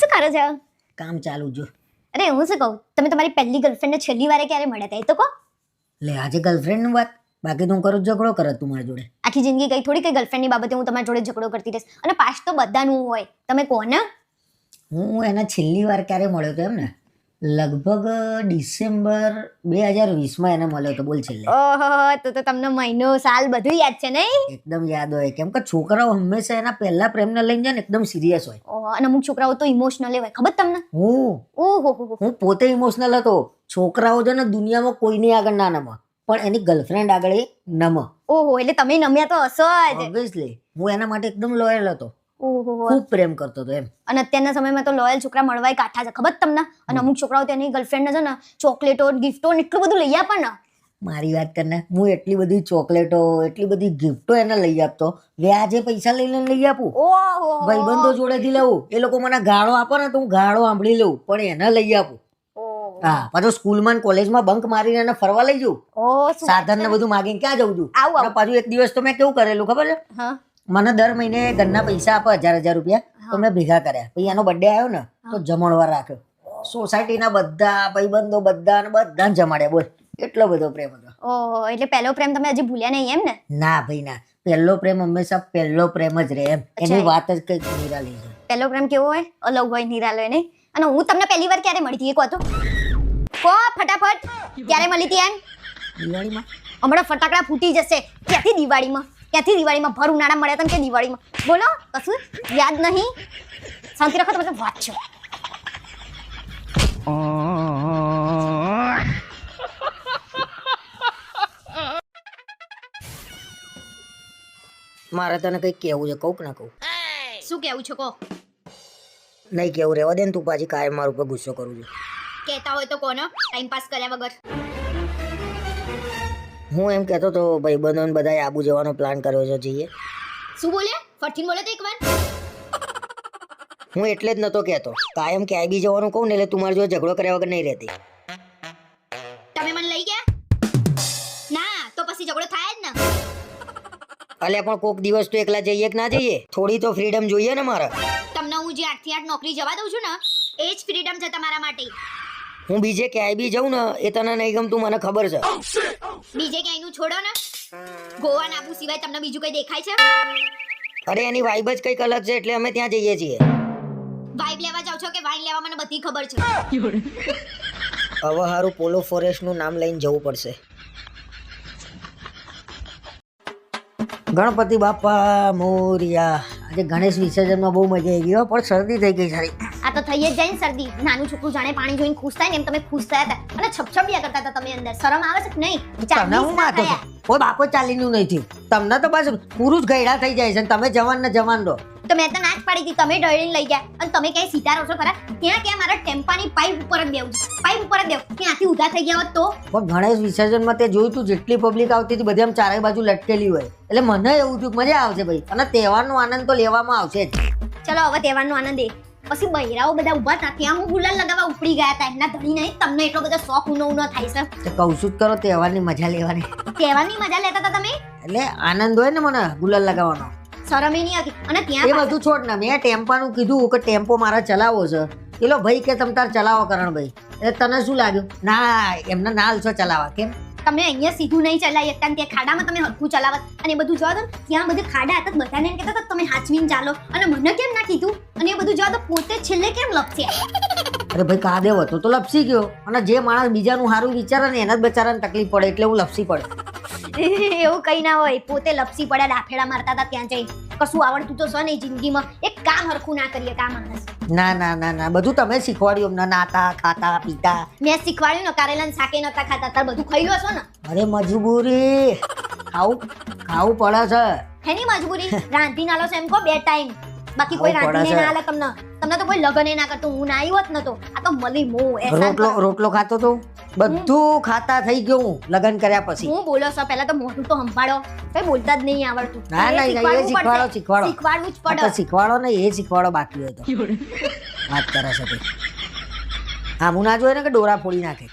શું કરો છો? કામ ચાલુ જો. અરે હું શું કહું, તમે તમારી પહેલી ગર્લફ્રેન્ડને છેલ્લી વારે ક્યારે મળ્યા હતા એ તો કહો. લે આજે ગર્લફ્રેન્ડની વાત, બાકી તો હું કરું ઝઘડો કરત તું મારી જોડે. આખી જિંદગી કઈ થોડી કઈ ગર્લફ્રેન્ડની બાબતે હું તમારી જોડે ઝઘડો કરતી રહીશ. અને પાસ તો બધાનું હોય, તમે કહો ને. હું એને છેલ્લી વાર ક્યારે મળ્યો હતો એમ ને, લગભગ ડિસેમ્બર 2020માં એને મળ્યો હતો. બોલ છેલ્લે. ઓહો, તો તમને મહિનો સાલ બધું યાદ છે નહીં? એકદમ યાદ હોય, કેમ કે છોકરાઓ હંમેશા એના પહેલા પ્રેમને લઈને જાય ને એકદમ સિરિયસ હોય. ઓહો, અને અમુક છોકરાઓ તો ઇમોશનલ હોય, ખબર તમને? ઓહો. હું પોતે ઇમોશનલ હતો. છોકરાઓ છે ને દુનિયામાં કોઈની આગળ ના નમે, પણ એની ગર્લફ્રેન્ડ આગળ એ નમે. ઓહો, એટલે તમે નમ્યા તો હશો જ. ઓબ્વિયસલી હું એના માટે એકદમ લોયલ હતો. ઓહો, ખૂબ પ્રેમ કરતો હતો એમ. અને અત્યારના સમયમાં તો લોયલ છોકરા મળવાય કાઠા છે, ખબર તમને? અને અમુક છોકરાઓ તેની ગર્લફ્રેન્ડને છે ને ચોકલેટો ગિફ્ટો એટલું બધું લઈ આપે ને. મારી વાત કરને, હું એટલી બધી ચોકલેટો એટલી બધી ગિફ્ટો એને લઈ આપતો, વ્યાજે પૈસા લઈને લઈ આપું. ઓહો, ભાઈબંધો જોડેથી લઉં, એ લોકો મને ગાળો આપે ને તો હું ગાળો સાંભળી લઉં, પણ એને લઈ આપું. હા, પાછું સ્કૂલમાં કોલેજમાં બંક મારીને એને ફરવા લઈ જઉં. સાધન ને બધું માગીને ક્યાં જઉં છું. અને પાછું એક દિવસ તો મેં કેવું કરેલું ખબર છે? મને દર મહિને ઘરના પૈસા આપે 1000 રૂપિયા, તો મેં ભેગા કર્યા. પછી એનો બર્થડે આવ્યો ને તો જમણવાર રાખ્યો. સોસાયટીના બધા ભાઈબંધો બધાને જમાડ્યા. બોલ, એટલો બધો પ્રેમ હતો. ઓહો, એટલે પહેલો પ્રેમ તમે હજી ભૂલ્યા નહીં એમ ને? ના ભાઈ ના, પહેલો પ્રેમ હંમેશા પહેલો પ્રેમ જ રહે એમ. એની વાત જ કઈક નિરાલી છે. પહેલો પ્રેમ કેવો હોય? અલગ હોય, નિરાલો હોય નહીં? અને હું તમને પહેલી વાર ક્યારે મળી હતી એ કહો તો. કહો ફટાફટ, ક્યારે મળી હતી એમ? દિવાળીમાં. હમણાં ફટાકડા ફૂટી જશે. ક્યાંથી દિવાળીમાં? ભર ઉનાળા મળ્યા હતા કે દિવાળીમાં? બોલો, કશું યાદ નહીં? શાંતિ રાખો, તમે વાત છો. મારે તને કઈક કેવું છે, કહું કે ના કહું? શું કેવું છે કહો. નહીં કેવું, રહેવા દે ને. તું પાછી કાયમ મારા ઉપર ગુસ્સો કરું છું. કહેતા હોય તો કોનો, ટાઈમ પાસ કર્યા વગર. હું એમ કહેતો તો ભાઈબંધોને બધાએ આબુ જવાનો પ્લાન કર્યો છે, જઈએ. શું બોલ્યા? ફરથી બોલે તો એકવાર. હું એટલે જ નતો કહેતો, કાયમ ક્યાંય બી જવાનું કહું ને એટલે તું મારી જોડે ઝઘડો કર્યા વગર નહીં રહેતી. તમે મને લઈ ગયા ના તો પછી ઝઘડો થાય જ ને. અલ્યા પણ કોક દિવસ તો એકલા જઈએ કે ના જઈએ? થોડી તો ફ્રીડમ જોઈએ ને મારે. તમને હું જે 8 થી 8 નોકરી જવા દઉં છું ને, એ જ ફ્રીડમ છે તમારા માટે. હું બીજે ક્યાંય બી જાઉં ને એ તને નહીં ગમતું, મને ખબર છે. બીજે ક્યાંયનું છોડો ને, ગોવા આબુ સિવાય તમને બીજું કઈ દેખાય છે? અરે એની વાઇબ જ કંઈક અલગ છે એટલે અમે ત્યાં જઈએ છીએ. વાઇબ લેવા જાવ છો કે વાઇન લેવા, મને બધી ખબર છે. હવે હારું પોલો ફોરેસ્ટ નું નામ લઈને જવું પડશે. ગણપતિ બાપા મોરિયા. આજે ગણેશ વિસર્જનમાં બહુ મજા આવી ગઈ, પણ શરદી થઈ ગઈ સારી. આ તો થઈ જ જાય ને શરદી. નાનું છોકરું જાણે પાણી જોઈને ખુશ થાય ને એમ તમે ખુશ થયા હતા, અને છપછપિયા કરતા હતા તમે અંદર. શરમ આવે છે કે નહીં? તમને હું વાતો છે? કોઈ બાપો ચાલીનું નહીં થયું. તમને તો બસ પુરુષ ગયડા થઈ જાય છે ને તમે જવાન ને જવાન રહો. તો મેં તો ના જ પાડી હતી, તમે ડળીને લઈ ગયા. અને તમે ક્યાંય સીધા રહો છો ખરા? ત્યાં ક્યાં મારા ટેમ્પાની પાઇપ ઉપર જ બેવું છે, પાઇપ ઉપર જ બેવું. ત્યાંથી ઉધા થઈ ગયા હોત તો. પણ ગણેશ વિસર્જનમાં તે જોયું તું જેટલી પબ્લિક આવતી હતી બધી આમ ચારે બાજુ લટકેલી હોય, એટલે મને એવું થયું મજા આવશે ભાઈ. અને તહેવારનો આનંદ તો લેવામાં આવશે જ. ચલો હવે તહેવારનો આનંદ એ. પછી બૈરાઓ બધા ઉભા હતા, ત્યાં હું ગુલાલ લગાવવા ઉપડી ગયા હતા. એમના ધણી નહીં, તમને એટલો બધો શોખ ઉનો થાય છે. કહું છું જ કરો, તહેવારની મજા લેવાની. તહેવારની મજા લેતા હતા તમે? એટલે આનંદ હોય ને મને ગુલાલ લગાવવાનો. શરમ નહીં હતી. અને ત્યાં એ બધું છોડ ને, મેં ટેમ્પાનું કીધું કે ટેમ્પો મારે ચલાવવો છે. પેલો ભાઈ કે તમ તાર ચલાવો કરણભાઈ. એટલે તને શું લાગ્યું? ના, એમને ના હાલશો ચલાવવા. કેમ? તમે અહીંયા સીધું નહીં ચલાવી શકતા, ત્યાં ખાડામાં તમે હરખું ચલાવત. અને એ બધું જોવા દો, ત્યાં બધું ખાડા હતા, બધાને એમ કહેતા હતા તમે હાચવીને ચાલો. અને મને કેમ ના કીધું? અને એ બધું જોવા દો, પોતે છેલ્લે કેમ લપસે? અરે ભાઈ કાદેવ હતો તો લપસી ગયો. અને જે માણસ બીજાનું સારું વિચારે ને એના જ બચારાને તકલીફ પડે, એટલે હું લપસી પડે. એવું કઈ ના હોય, પોતે લપસી પડ્યા, ડાફેડા મારતા હતા ત્યાં જઈ. કશું આવડતું તો છે નહીં જિંદગીમાં, એક કામ હરખું ના કરીએ કા માણસ. ના ના ના ના, બધું તમે શીખવાડ્યું અમને, નાતા ખાતા પીતા. મેં શીખવાડ્યું ને, કારેલા શાકે નતા ખાતા, તાર બધું ખાઈ લો છો ને. અરે મજબૂરી, ખાવું પડે છે. હેની મજબૂરી? રાંધી નાલો છે એમ કહો 2 ટાઈમ. બાકી કોઈ રાંધીને ના આલે તમને. તમને તો કોઈ લગન ના કરતું. હું ના આવ્યો જ નતો. આ તો મલી મો રોટલો ખાતો તો બધું ખાતા થઈ ગયો હું લગન કર્યા પછી. હું બોલો છો, પહેલા તો મોઢું તો સંભાળો. કઈ બોલતા જ નહીં આવડતું. ના ના, એ શીખવાડો. શીખવાડવું જ પડે. શીખવાડો ને, એ શીખવાડો બાકી હોય તો. વાત કરે છે હા, હું ના જોયે ને કે ડોરા ફોડી નાખે.